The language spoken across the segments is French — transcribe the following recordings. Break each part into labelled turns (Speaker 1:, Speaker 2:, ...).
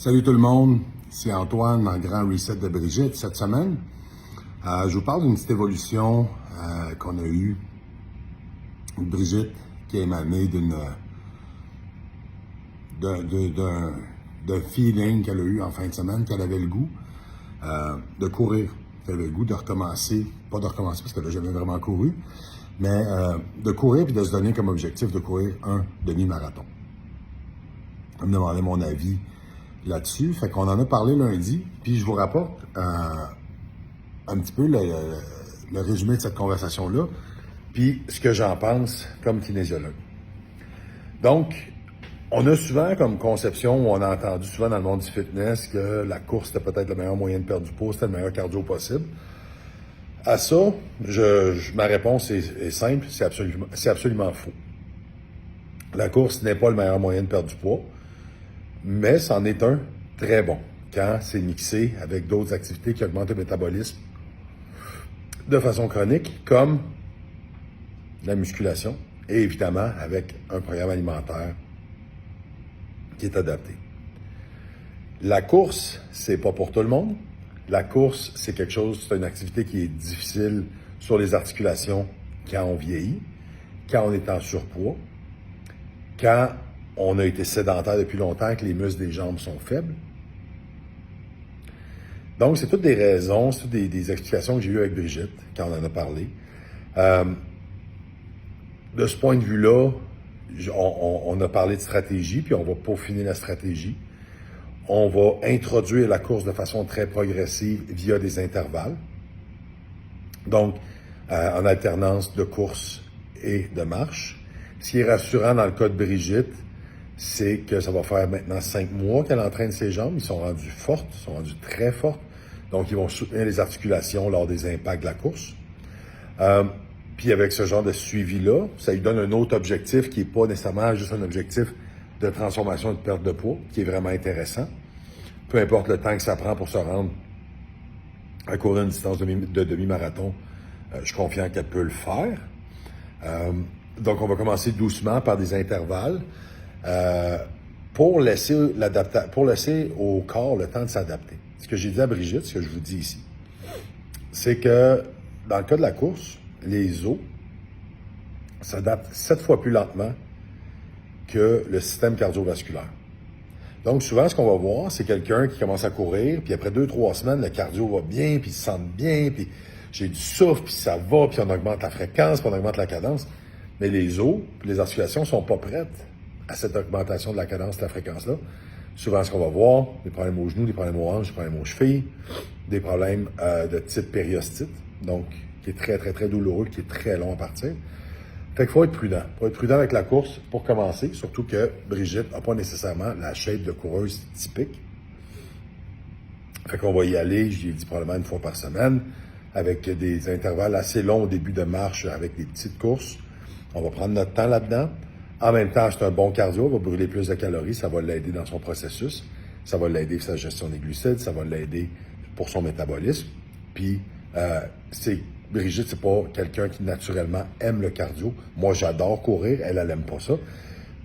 Speaker 1: Salut tout le monde, c'est Antoine dans le Grand Reset de Brigitte. Cette semaine, je vous parle d'une petite évolution qu'on a eue. Brigitte qui est émanée d'un feeling qu'elle a eu en fin de semaine, qu'elle avait le goût de courir. Elle avait le goût de recommencer, pas de recommencer parce qu'elle n'a jamais vraiment couru, mais de courir et de se donner comme objectif de courir un demi-marathon. Elle me demandait mon avis là-dessus. Fait qu'on en a parlé lundi, puis je vous rapporte un petit peu le résumé de cette conversation-là, puis ce que j'en pense comme kinésiologue. Donc, on a souvent comme conception, ou on a entendu souvent dans le monde du fitness que la course c'était peut-être le meilleur moyen de perdre du poids, c'était le meilleur cardio possible. À ça, ma réponse est simple, c'est absolument faux. La course n'est pas le meilleur moyen de perdre du poids, mais c'en est un très bon quand c'est mixé avec d'autres activités qui augmentent le métabolisme de façon chronique, comme la musculation et évidemment avec un programme alimentaire qui est adapté. La course, c'est pas pour tout le monde. La course, c'est quelque chose, c'est une activité qui est difficile sur les articulations quand on vieillit, quand on est en surpoids, quand on a été sédentaire depuis longtemps, que les muscles des jambes sont faibles. Donc, c'est toutes des raisons, c'est toutes des explications que j'ai eues avec Brigitte quand on en a parlé. De ce point de vue-là, on a parlé de stratégie, puis on va peaufiner la stratégie. On va introduire la course de façon très progressive via des intervalles. Donc, en alternance de course et de marche. Ce qui est rassurant dans le cas de Brigitte, c'est que ça va faire maintenant 5 mois qu'elle entraîne ses jambes. Ils sont rendus fortes, ils sont rendus très fortes. Donc, ils vont soutenir les articulations lors des impacts de la course. Puis avec ce genre de suivi-là, ça lui donne un autre objectif qui n'est pas nécessairement juste un objectif de transformation et de perte de poids, qui est vraiment intéressant. Peu importe le temps que ça prend pour se rendre à courir une distance de demi-marathon, je suis confiant qu'elle peut le faire. Donc, on va commencer doucement par des intervalles pour laisser au corps le temps de s'adapter. Ce que j'ai dit à Brigitte, ce que je vous dis ici, c'est que dans le cas de la course, les os s'adaptent 7 fois plus lentement que le système cardiovasculaire. Donc, souvent, ce qu'on va voir, c'est quelqu'un qui commence à courir, puis après 2-3 semaines, le cardio va bien, puis il se sent bien, puis j'ai du souffle, puis ça va, puis on augmente la fréquence, puis on augmente la cadence. Mais les os, les articulations sont pas prêtes à cette augmentation de la cadence, de la fréquence-là. Souvent, ce qu'on va voir, des problèmes aux genoux, des problèmes aux hanches, des problèmes aux chevilles, des problèmes de type périostite, donc qui est très, très, très douloureux, qui est très long à partir. Fait qu'il faut être prudent. Il faut être prudent avec la course pour commencer, surtout que Brigitte n'a pas nécessairement la shape de coureuse typique. Fait qu'on va y aller, je lui ai dit probablement une fois par semaine, avec des intervalles assez longs au début de marche, avec des petites courses. On va prendre notre temps là-dedans. En même temps, c'est un bon cardio, on va brûler plus de calories, ça va l'aider dans son processus, ça va l'aider pour sa gestion des glucides, ça va l'aider pour son métabolisme. Puis, Brigitte, c'est pas quelqu'un qui naturellement aime le cardio. Moi, j'adore courir, elle aime pas ça.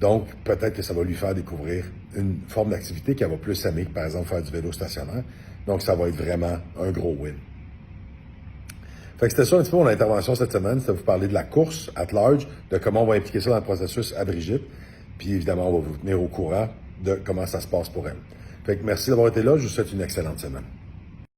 Speaker 1: Donc, peut-être que ça va lui faire découvrir une forme d'activité qu'elle va plus aimer, par exemple faire du vélo stationnaire. Donc, ça va être vraiment un gros win. Fait que c'était ça un petit peu mon intervention cette semaine, c'était de vous parler de la course at large, de comment on va impliquer ça dans le processus à Brigitte, puis évidemment, on va vous tenir au courant de comment ça se passe pour elle. Fait que merci d'avoir été là, je vous souhaite une excellente semaine.